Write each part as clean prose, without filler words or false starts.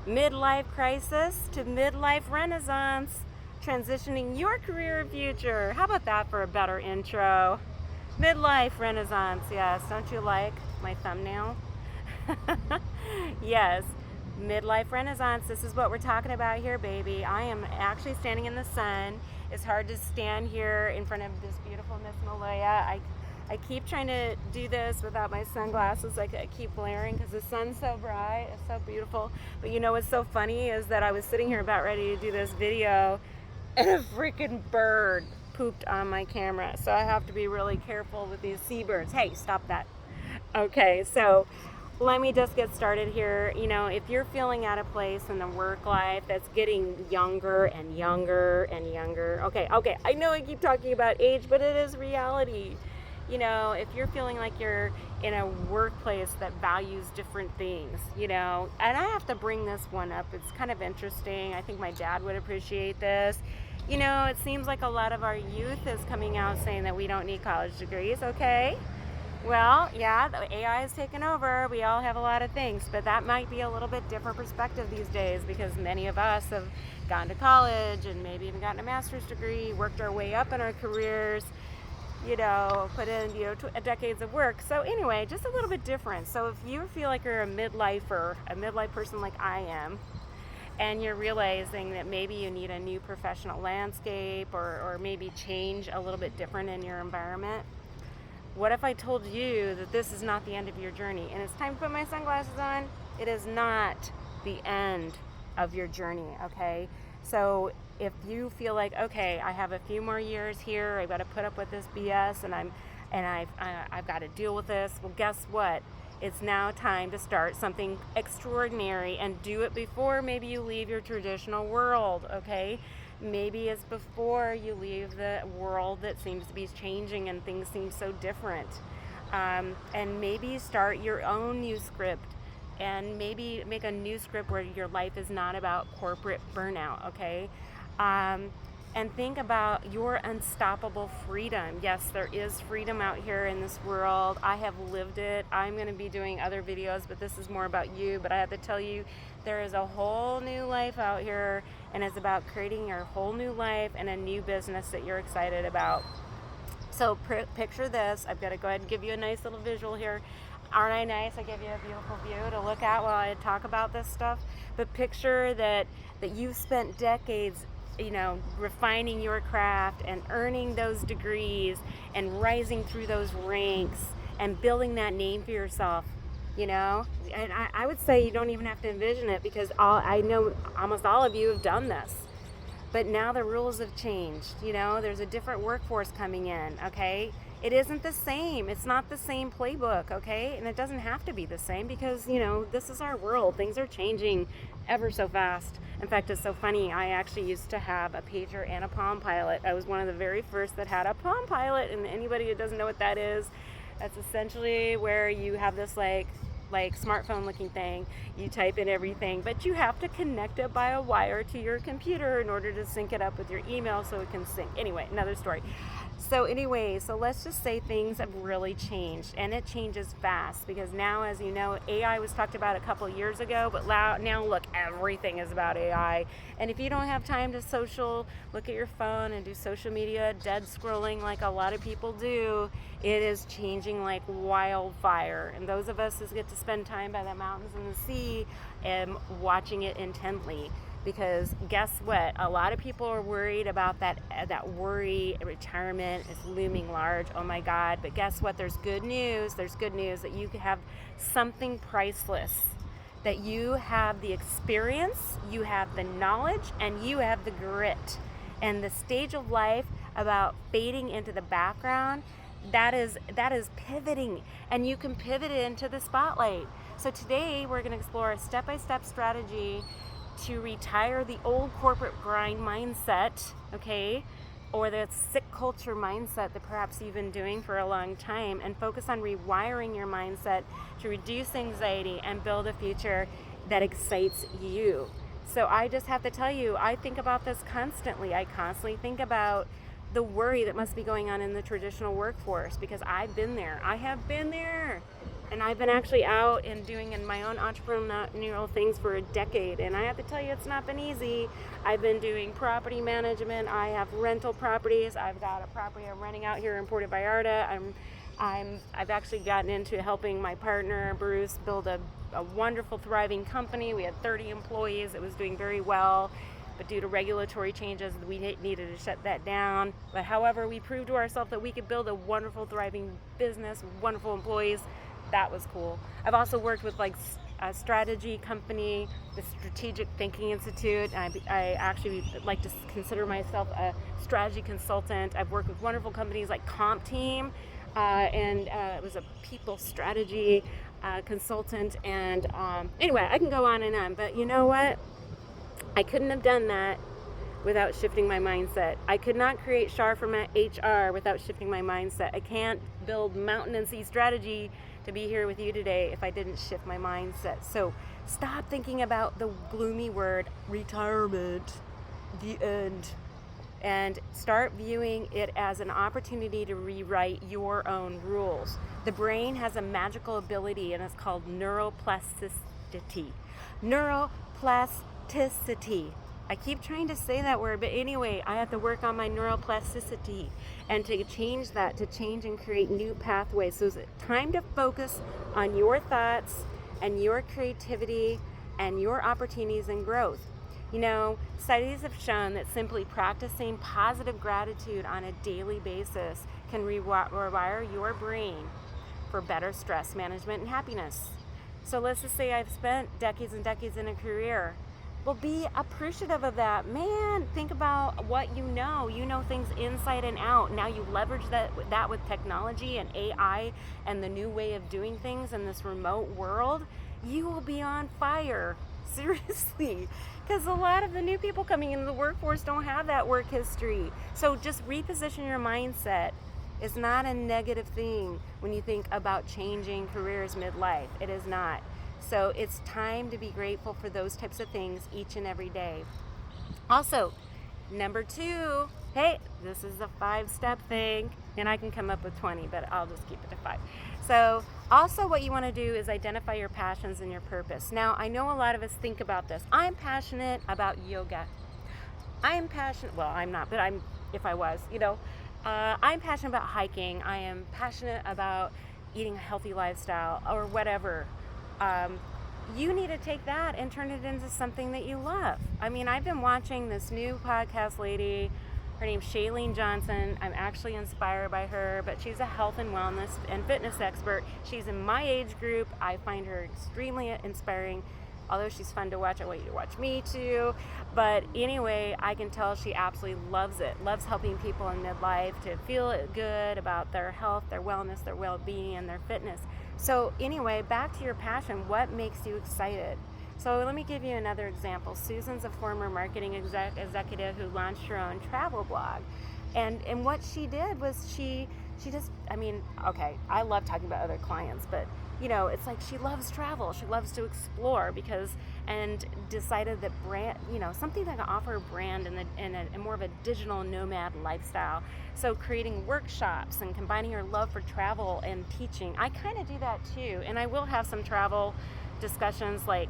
Midlife crisis to midlife renaissance, transitioning your career and future. How about that for a better intro? Midlife renaissance, yes. Don't you like my thumbnail? Yes, midlife renaissance. This is what we're talking about here, baby. I am actually standing in the sun. It's hard to stand here in front of this beautiful Miss Malaya. I keep trying to do this without my sunglasses. I keep glaring because the sun's so bright. It's so beautiful. But you know what's so funny is that I was sitting here about ready to do this video and a freaking bird pooped on my camera. So I have to be really careful with these seabirds. Hey, stop that. Okay, so let me just get started here. You know, if you're feeling out of place in the work life that's getting younger and younger and younger. Okay, I know I keep talking about age, but it is reality. You know, if you're feeling like you're in a workplace that values different things, you know, and I have to bring this one up. It's kind of interesting. I think my dad would appreciate this. You know, it seems like a lot of our youth is coming out saying that we don't need college degrees, okay? Well, yeah, the AI has taken over. We all have a lot of things, but that might be a little bit different perspective these days because many of us have gone to college and maybe even gotten a master's degree, worked our way up in our careers, you know, put in, you know, decades of work. So anyway, just a little bit different. So if you feel like you're a midlife person like I am, and you're realizing that maybe you need a new professional landscape or maybe change a little bit different in your environment, what if I told you that this is not the end of your journey? And it's time to put my sunglasses on. It is not the end of your journey, okay? So if you feel like, okay, I have a few more years here, I've got to put up with this BS, and I've got to deal with this. Well, guess what? It's now time to start something extraordinary and do it before maybe you leave your traditional world, okay? Maybe it's before you leave the world that seems to be changing and things seem so different. And maybe start your own new script and maybe make a new script where your life is not about corporate burnout, okay? And think about your unstoppable freedom. Yes, there is freedom out here in this world. I have lived it. I'm going to be doing other videos, but this is more about you. But I have to tell you, there is a whole new life out here, and it's about creating your whole new life and a new business that you're excited about. So picture this. I've got to go ahead and give you a nice little visual here. Aren't I nice? I give you a beautiful view to look at while I talk about this stuff. But picture that you've spent decades, you know, refining your craft and earning those degrees and rising through those ranks and building that name for yourself, you know. And I would say you don't even have to envision it because I know almost all of you have done this. But now the rules have changed, you know. There's a different workforce coming in, okay? It isn't the same. It's not the same playbook, okay? And it doesn't have to be the same because, you know, this is our world. Things are changing ever so fast. In fact, it's so funny. I actually used to have a pager and a Palm Pilot. I was one of the very first that had a Palm Pilot. And anybody who doesn't know what that is, that's essentially where you have this like smartphone looking thing. You type in everything, but you have to connect it by a wire to your computer in order to sync it up with your email so it can sync. Anyway, another story. So let's just say things have really changed, and it changes fast because now, as you know, AI was talked about a couple of years ago, but now look, everything is about AI. And if you don't have time to look at your phone and do social media, dead scrolling like a lot of people do, it is changing like wildfire. And those of us who get to spend time by the mountains and the sea and watching it intently. Because guess what? A lot of people are worried about that worry. Retirement is looming large. Oh my God. But guess what? There's good news. There's good news that you have something priceless. That you have the experience, you have the knowledge, and you have the grit. And the stage of life about fading into the background, that is pivoting. And you can pivot into the spotlight. So today we're going to explore a step-by-step strategy to retire the old corporate grind mindset, okay, or the sick culture mindset that perhaps you've been doing for a long time, and focus on rewiring your mindset to reduce anxiety and build a future that excites you. So I just have to tell you, I think about this constantly. I constantly think about the worry that must be going on in the traditional workforce because I've been there. I have been there. And I've been actually out and doing in my own entrepreneurial things for a decade. And I have to tell you, it's not been easy. I've been doing property management. I have rental properties. I've got a property I'm renting out here in Puerto Vallarta. I've actually gotten into helping my partner, Bruce, build a wonderful, thriving company. We had 30 employees. It was doing very well. But due to regulatory changes, we needed to shut that down. But however, we proved to ourselves that we could build a wonderful, thriving business, wonderful employees. That was cool. I've also worked with like a strategy company, the Strategic Thinking Institute. I actually like to consider myself a strategy consultant. I've worked with wonderful companies like Comp Team, and it was a people strategy consultant. And anyway, I can go on and on, but you know what? I couldn't have done that without shifting my mindset. I could not create Shar from HR without shifting my mindset. I can't build Mountain and Sea Strategy to be here with you today if I didn't shift my mindset. So stop thinking about the gloomy word retirement, the end, and start viewing it as an opportunity to rewrite your own rules. The brain has a magical ability, and it's called neuroplasticity. Neuroplasticity. I keep trying to say that word, but anyway, I have to work on my neuroplasticity and to change that, to change and create new pathways. So it's time to focus on your thoughts and your creativity and your opportunities and growth. You know, studies have shown that simply practicing positive gratitude on a daily basis can rewire your brain for better stress management and happiness. So let's just say I've spent decades and decades in a career. Well, be appreciative of that. Man, think about what you know. You know things inside and out. Now you leverage that with technology and AI and the new way of doing things in this remote world. You will be on fire. Seriously. Because a lot of the new people coming into the workforce don't have that work history. So just reposition your mindset. It's not a negative thing when you think about changing careers midlife. It is not. So it's time to be grateful for those types of things each and every day. Also, number 2, hey, this is a 5-step thing, and I can come up with 20, but I'll just keep it to 5. So also what you want to do is identify your passions and your purpose. Now, I know a lot of us think about this. I'm passionate about yoga. I'm passionate, well, I'm not, but if I was, I'm passionate about hiking. I am passionate about eating a healthy lifestyle or whatever. You need to take that and turn it into something that you love. I mean, I've been watching this new podcast lady. Her name's Shailene Johnson. I'm actually inspired by her, but she's a health and wellness and fitness expert. She's in my age group. I find her extremely inspiring. Although she's fun to watch, I want you to watch me too. But anyway, I can tell she absolutely loves it. Loves helping people in midlife to feel good about their health, their wellness, their well-being, and their fitness. So anyway, back to your passion. What makes you excited? So let me give you another example. Susan's a former marketing executive who launched her own travel blog. And what she did was she just, okay, I love talking about other clients, but it's like she loves travel. She loves to explore and decided that brand, something that can offer a brand in a more of a digital nomad lifestyle. So creating workshops and combining her love for travel and teaching. I kind of do that too. And I will have some travel discussions. Like,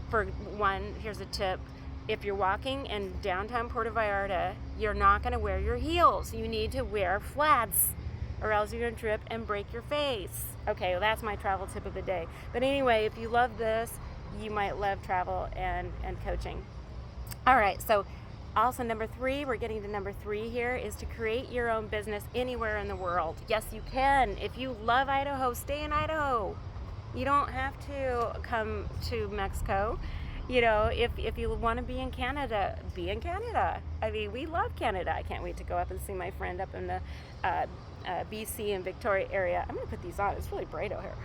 for one, here's a tip. If you're walking in downtown Puerto Vallarta, you're not going to wear your heels. You need to wear flats, or else you're going to trip and break your face. Okay, well, that's my travel tip of the day. But anyway, if you love this, you might love travel and coaching. All right, so also number 3, we're getting to number 3 here, is to create your own business anywhere in the world. Yes, you can. If you love Idaho, stay in Idaho. You don't have to come to Mexico. If you want to be in Canada, be in Canada. I mean, we love Canada. I can't wait to go up and see my friend up in the BC and Victoria area. I'm going to put these on. It's really bright out here.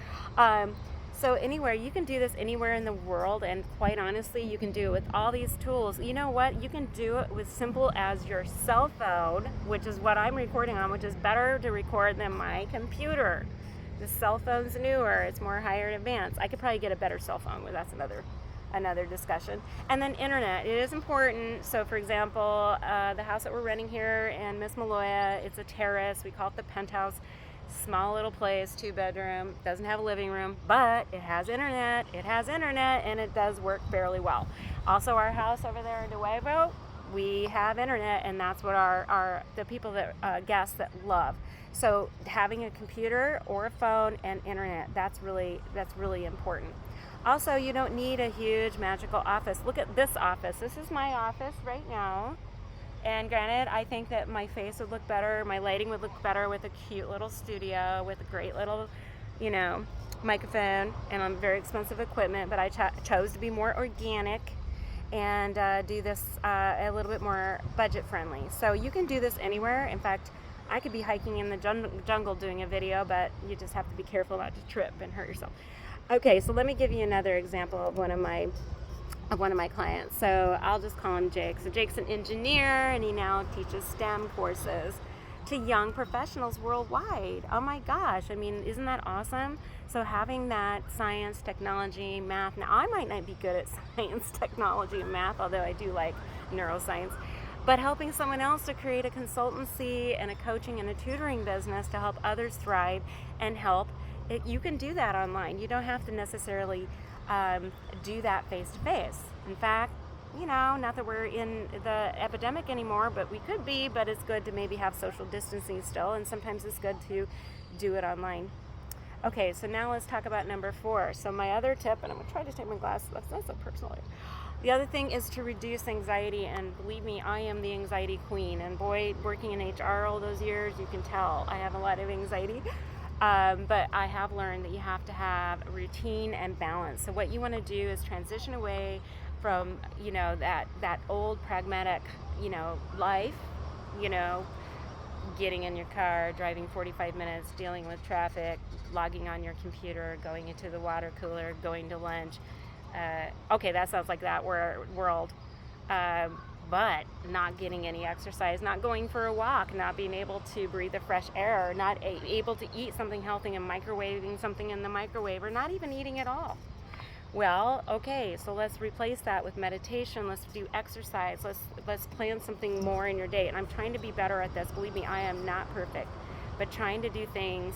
So anywhere, you can do this anywhere in the world, and quite honestly, you can do it with all these tools. You know what? You can do it with simple as your cell phone, which is what I'm recording on, which is better to record than my computer. The cell phone's newer. It's more higher and advanced. I could probably get a better cell phone, but that's another discussion. And then internet, it is important. So for example, the house that we're renting here in Miss Maloya, it's a terrace. We call it the penthouse. Small little place, 2-bedroom, doesn't have a living room, but it has internet. It has internet, and it does work fairly well. Also, our house over there in Nuevo, we have internet, and that's what the people that guests that love. So having a computer or a phone and internet, that's really important. Also, you don't need a huge magical office. Look at this office. This is my office right now. And granted, I think that my face would look better, my lighting would look better with a cute little studio with a great little, microphone and very expensive equipment, but I chose to be more organic and do this a little bit more budget friendly. So you can do this anywhere. In fact, I could be hiking in the jungle doing a video, but you just have to be careful not to trip and hurt yourself. Okay, so let me give you another example of one of my clients. So I'll just call him Jake. So Jake's an engineer, and he now teaches STEM courses to young professionals worldwide. Oh my gosh, I mean, isn't that awesome? So having that science, technology, math. Now, I might not be good at science, technology, and math, although I do like neuroscience. But helping someone else to create a consultancy and a coaching and a tutoring business to help others thrive and you can do that online. You don't have to necessarily do that face to face. In fact, not that we're in the epidemic anymore, but we could be, but it's good to maybe have social distancing still, and sometimes it's good to do it online. Okay, so now let's talk about number 4. So my other tip, and I'm going to try to take my glasses off, that's so personal. The other thing is to reduce anxiety, and believe me, I am the anxiety queen, and boy, working in HR all those years, you can tell I have a lot of anxiety. But I have learned that you have to have routine and balance. So what you want to do is transition away from, that old pragmatic, life, getting in your car, driving 45 minutes, dealing with traffic, logging on your computer, going into the water cooler, going to lunch. Okay, that sounds like that world. But not getting any exercise, not going for a walk, not being able to breathe the fresh air, not able to eat something healthy and microwaving something in the microwave, or not even eating at all. Well, okay, so let's replace that with meditation. Let's do exercise. Let's plan something more in your day. And I'm trying to be better at this. Believe me, I am not perfect, but trying to do things.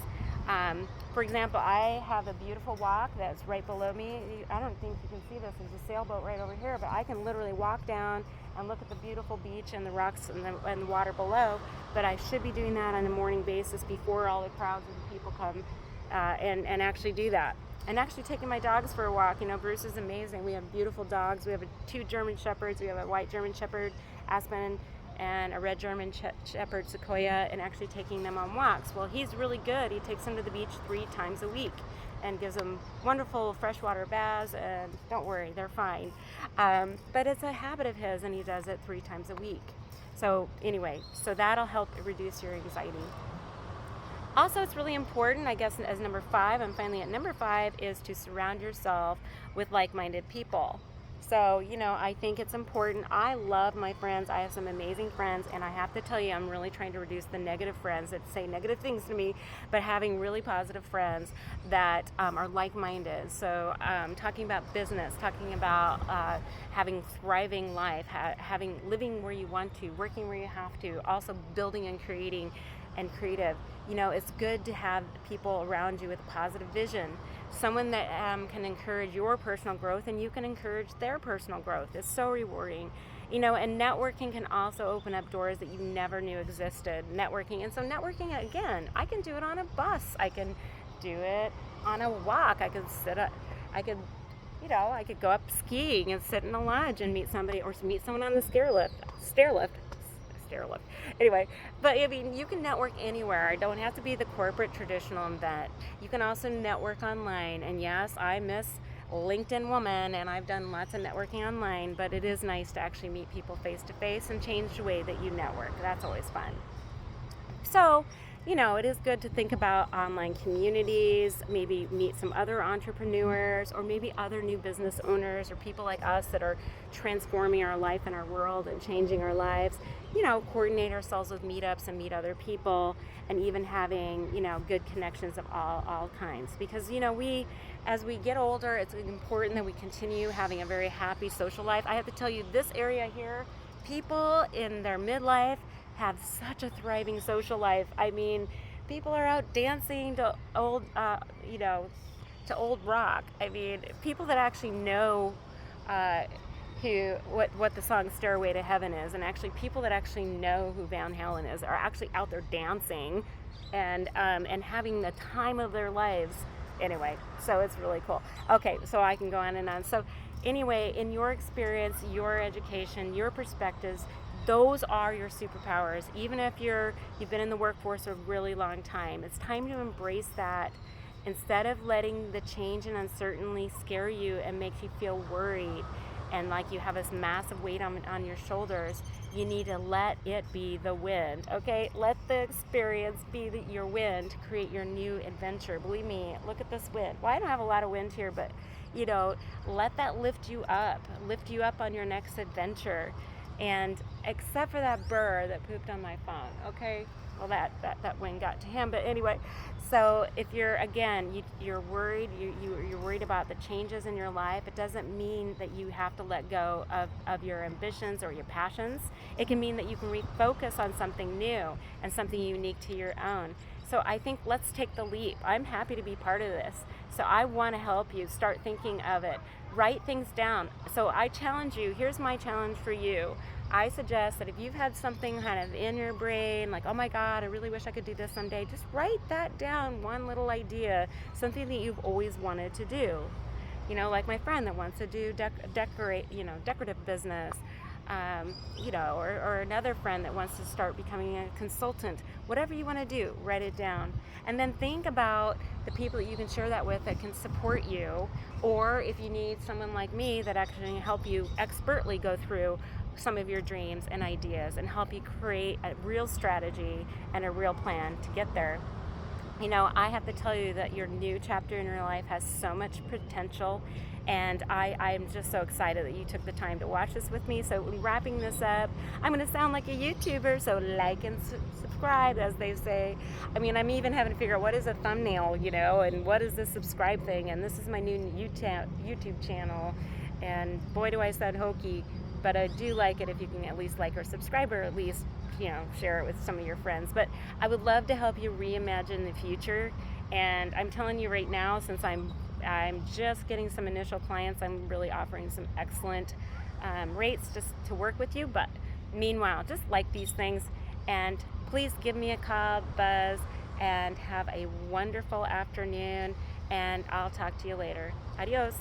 For example, I have a beautiful walk that's right below me. I don't think you can see this. There's a sailboat right over here, but I can literally walk down and look at the beautiful beach and the rocks and the water below. But I should be doing that on a morning basis before all the crowds of people come and actually do that. And actually taking my dogs for a walk. Bruce is amazing. We have beautiful dogs. We have 2 German Shepherds. We have a white German Shepherd, Aspen, and a red German Shepherd, Sequoia, and actually taking them on walks. Well, he's really good. He takes them to the beach 3 times a week and gives them wonderful freshwater baths, and don't worry, they're fine. But it's a habit of his, and he does it 3 times a week. So anyway, so that'll help reduce your anxiety. Also, it's really important, I guess, as number 5, I'm finally at number 5, is to surround yourself with like-minded people. So, I think it's important. I love my friends. I have some amazing friends, and I have to tell you, I'm really trying to reduce the negative friends that say negative things to me, but having really positive friends that are like-minded. So, talking about business, talking about having thriving life, living where you want to, working where you have to, also building and creating and creative. It's good to have people around you with a positive vision, someone that can encourage your personal growth, and you can encourage their personal growth. It's so rewarding. And networking can also open up doors that you never knew existed. Networking, and so networking, again, I can do it on a bus. I can do it on a walk. I could go up skiing and sit in a lodge and meet somebody, or meet someone on the stair lift. Anyway, but you can network anywhere. It don't have to be the corporate traditional event. You can also network online. And yes, I miss LinkedIn woman, and I've done lots of networking online, but it is nice to actually meet people face to face and change the way that you network. That's always fun. So, it is good to think about online communities, maybe meet some other entrepreneurs, or maybe other new business owners, or people like us that are transforming our life and our world and changing our lives. Coordinate ourselves with meetups and meet other people, and even having, good connections of all kinds. Because, as we get older, it's important that we continue having a very happy social life. I have to tell you, this area here, people in their midlife have such a thriving social life. I mean, People are out dancing to old, to old rock. I mean, people that actually know uh, what the song "Stairway to Heaven" is, and actually people that actually know who Van Halen is are actually out there dancing, and having the time of their lives. Anyway, so it's really cool. Okay, so I can go on and on. So anyway, in your experience, your education, your perspectives, those are your superpowers. Even if you've been in the workforce a really long time, it's time to embrace that. Instead of letting the change and uncertainty scare you and make you feel worried and like you have this massive weight on your shoulders, you need to let it be the wind, okay? Let the experience be your wind to create your new adventure. Believe me, look at this wind. Well, I don't have a lot of wind here, but let that lift you up on your next adventure. And except for that burr that pooped on my phone, okay? Well, that wind got to him, but anyway. So if you're worried, you're worried about the changes in your life, it doesn't mean that you have to let go of your ambitions or your passions. It can mean that you can refocus on something new and something unique to your own. So I think let's take the leap. I'm happy to be part of this. So I want to help you start thinking of it. Write things down. So I challenge you. Here's my challenge for you. I suggest that if you've had something kind of in your brain, like, oh my God, I really wish I could do this someday, just write that down, one little idea, something that you've always wanted to do. Like my friend that wants to do decorative business, or another friend that wants to start becoming a consultant. Whatever you want to do, write it down. And then think about the people that you can share that with that can support you, or if you need someone like me that actually can help you expertly go through some of your dreams and ideas and help you create a real strategy and a real plan to get there. I have to tell you that your new chapter in your life has so much potential, and I'm just so excited that you took the time to watch this with me. So in wrapping this up, I'm going to sound like a YouTuber, so like and subscribe, as they say. I mean, I'm even having to figure out what is a thumbnail, and what is the subscribe thing, and this is my new YouTube channel, and boy do I sound hokey, but I do like it if you can at least like or subscribe, or at least share it with some of your friends. But I would love to help you reimagine the future. And I'm telling you right now, since I'm just getting some initial clients, I'm really offering some excellent rates just to work with you. But meanwhile, just like these things, and please give me a call, buzz, and have a wonderful afternoon, and I'll talk to you later. Adios.